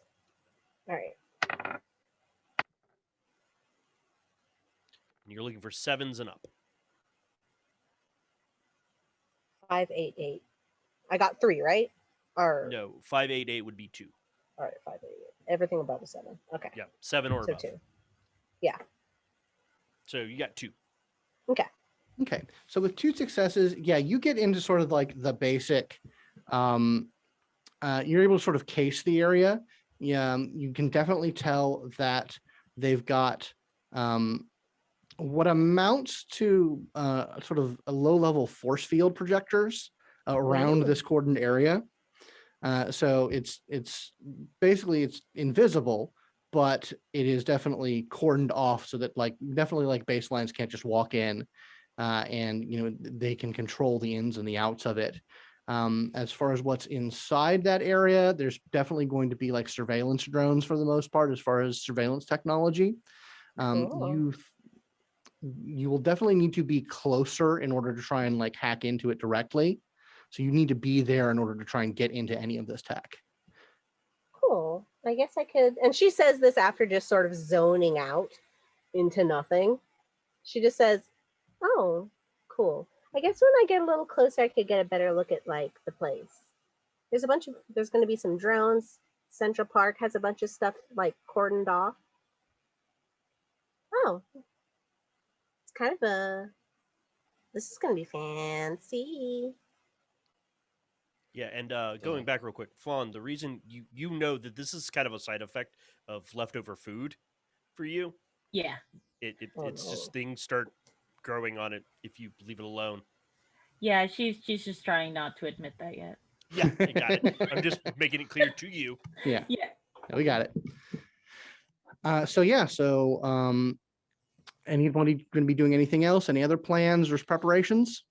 All right. And you're looking for 7s and up. 5, 8, 8. I got 3, right? Or No, 588 would be 2. all right, 5, 8, 8. Everything above a 7. Okay. Yeah, 7 or So above. 2. Yeah. So you got 2. Okay. Okay. So with 2 successes, yeah, you get into sort of like the basic. You're able to sort of case the area. Yeah, you can definitely tell that they've got what amounts to sort of a low-level force field projectors around Ooh. this cordoned area. So it's basically it's invisible, but it is definitely cordoned off so that like definitely like baselines can't just walk in, and they can control the ins and the outs of it. As far as what's inside that area, there's definitely going to be like surveillance drones for the most part, as far as surveillance technology. Cool. You will definitely need to be closer in order to try and like hack into it directly. So you need to be there in order to try and get into any of this tech. Cool. I guess I could. And she says this after just sort of zoning out into nothing. She just says, "Oh, cool. I guess when I get a little closer, I could get a better look at like the place. There's going to be some drones. Central Park has a bunch of stuff like cordoned off. Oh, it's kind of this is going to be fancy." Yeah, and going back real quick, Fawn, the reason you know that this is kind of a side effect of leftover food for you, Yeah. it's Oh, no. just things start growing on it if you leave it alone. Yeah, she's just trying not to admit that yet. Yeah, I got it. I'm just making it clear to you. Yeah, Yeah. we got it. So anybody going to be doing anything else? Any other plans or preparations?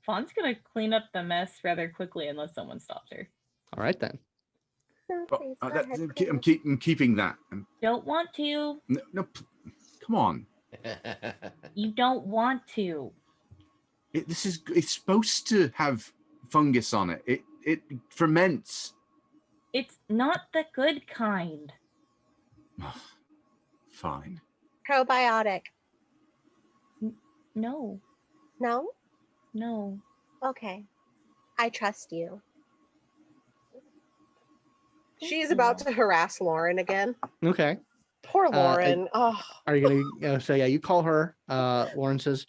Fawn's gonna clean up the mess rather quickly unless someone stops her. All right then. I'm keeping that. Don't want to. No, come on. You don't want to. It's supposed to have fungus on it. It ferments. It's not the good kind. Fine. Probiotic. No, No? no. Okay. I trust you. Thank She's you. about to harass Lauren again. Okay. Poor Lauren. Oh, Are you gonna so yeah, you call her. Lauren says,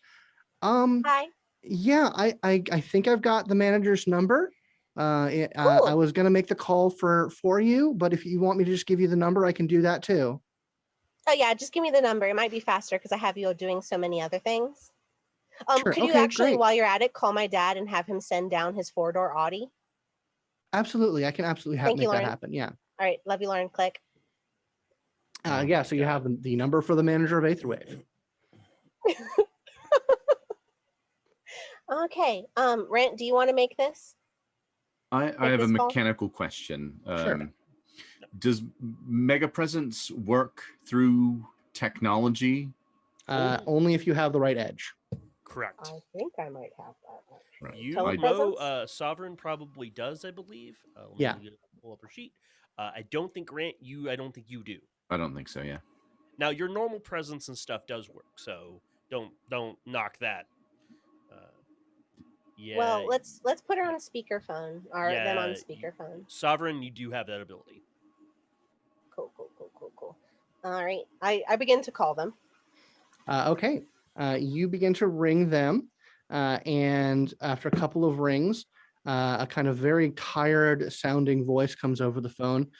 hi. yeah, I think I've got the manager's number. I Cool. was gonna make the call for you, but if you want me to just give you the number, I can do that too. Oh yeah, just give me the number. It might be faster because I have you doing so many other things. Sure. Could you Okay, actually, great. while you're at it, call my dad and have him send down his 4-door Audi? Absolutely, I can absolutely Thank you, make that Lauren. happen. Yeah. All right, love you, Lauren. Click. Oh Yeah. my So you God. have the number for the manager of Aetherwave. Okay. Rant, do you want to make this? I Make have a this call? mechanical question. Sure. Does Mega Presence work through technology? Only if you have the right edge. Correct. I think I might have that. Right. You Telepresence? know, Sovereign probably does, I believe. Let me Yeah. pull up her sheet. I don't think Rant. I don't think you do. I don't think so. Yeah. Now your normal presence and stuff does work, so don't knock that. Yeah. Well, let's put her on speakerphone, or them on Yeah, speakerphone. Sovereign, you do have that ability. Cool. All right, I begin to call them. Okay. You begin to ring them, and after a couple of rings, a kind of very tired sounding voice comes over the phone.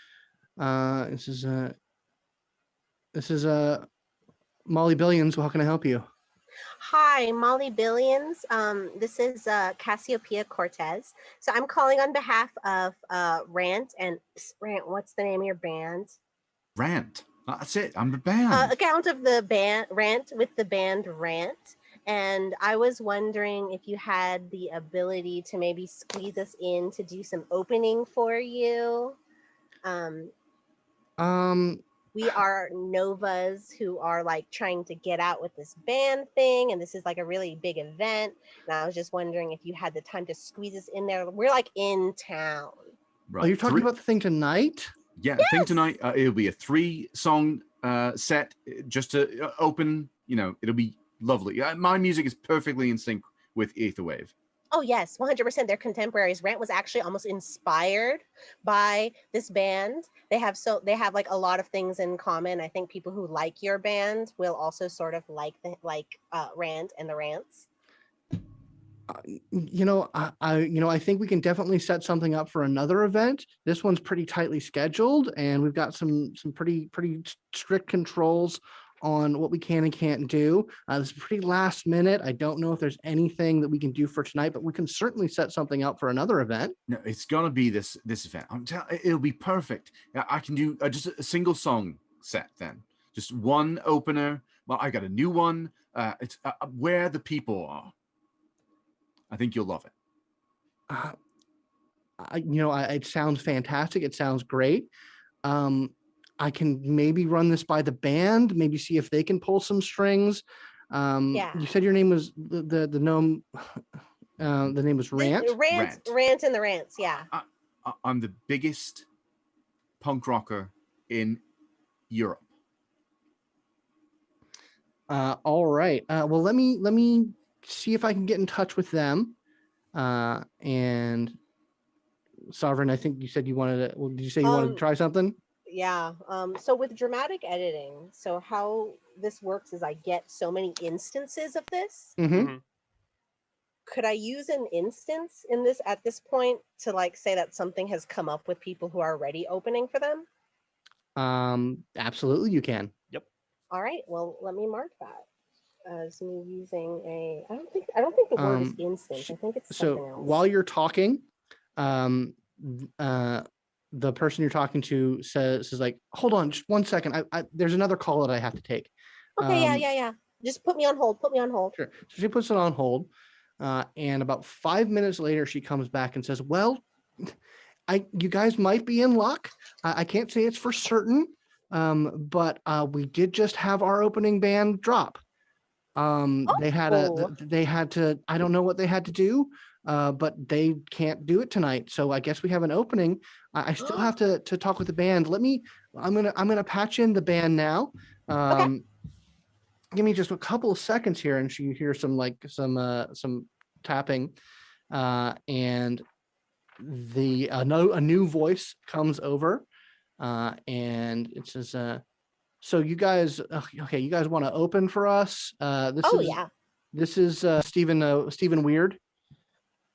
This is Molly Billions. How can I help you? Hi, Molly Billions. This is Cassiopeia Cortez. So I'm calling on behalf of Rant and Rant. What's the name of your band? Rant. That's it. I'm the band. Account of the band Rant with the band Rant. And I was wondering if you had the ability to maybe squeeze us in to do some opening for you. We are Novas who are like trying to get out with this band thing, and this is like a really big event. And I was just wondering if you had the time to squeeze us in there. We're like in town. Right. Are you talking about the thing tonight? Yeah, the thing tonight, it'll be a 3-song set just to open. It'll be lovely. My music is perfectly in sync with Aetherwave. Oh yes, 100%. They're contemporaries. Rant was actually almost inspired by this band. They have like a lot of things in common. I think people who like your band will also sort of like Rant and the Rants. I think we can definitely set something up for another event. This one's pretty tightly scheduled, and we've got some pretty strict controls on what we can and can't do. This is pretty last minute. I don't know if there's anything that we can do for tonight, but we can certainly set something up for another event. No, it's gonna be this event. I'm telling, it'll be perfect. I can do just a single song set then, just one opener. Well, I got a new one. It's Where the People Are. I think you'll love it. It sounds fantastic. It sounds great. I can maybe run this by the band, maybe see if they can pull some strings. Yeah. You said your name was the gnome. The name was Rant. Rant and the Rants. Yeah. I'm the biggest punk rocker in Europe. All right. Well, let me see if I can get in touch with them. And Sovereign, I think you said you wanted to. Well, did you say you wanted to try something? Yeah. So with dramatic editing, so how this works is I get so many instances of this. Mm-hmm. Could I use an instance in this at this point to like say that something has come up with people who are already opening for them? Absolutely, you can. Yep. All right. Well, let me mark that as me using a. I don't think the word is instance. I think it's something else. While you're talking, the person you're talking to says like, hold on just one second. There's another call that I have to take. Okay, yeah. Just put me on hold. Sure. So she puts it on hold. And about 5 minutes later, she comes back and says, well, you guys might be in luck. I can't say it's for certain. But we did just have our opening band drop. They had to, I don't know what they had to do. But they can't do it tonight. So I guess we have an opening. I still have to talk with the band. I'm gonna patch in the band now. Okay. give me just a couple of seconds here, and you hear some tapping, and a new voice comes over, and it says, "So you guys, okay, you guys want to open for us? This is Stephen Weird."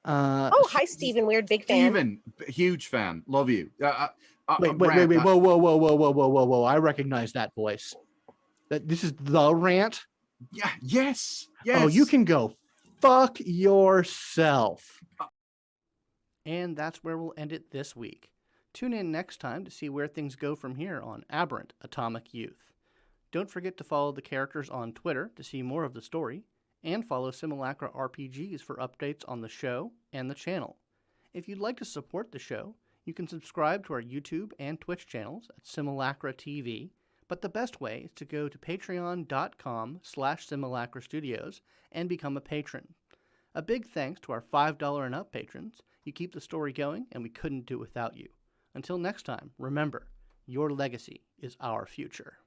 Hi, Stephen Weird, big fan. Steven, huge fan. Love you. Wait, Rant, whoa, whoa, whoa, whoa, whoa, whoa, whoa, whoa! I recognize that voice. This is the Rant. Yeah, yes. Oh, you can go fuck yourself. And that's where we'll end it this week. Tune in next time to see where things go from here on Aberrant Atomic Youth. Don't forget to follow the characters on Twitter to see more of the story, and follow Simulacra RPGs for updates on the show and the channel. If you'd like to support the show, you can subscribe to our YouTube and Twitch channels at Simulacra TV, but the best way is to go to patreon.com/Simulacra Studios and become a patron. A big thanks to our $5 and up patrons. You keep the story going, and we couldn't do it without you. Until next time, remember, your legacy is our future.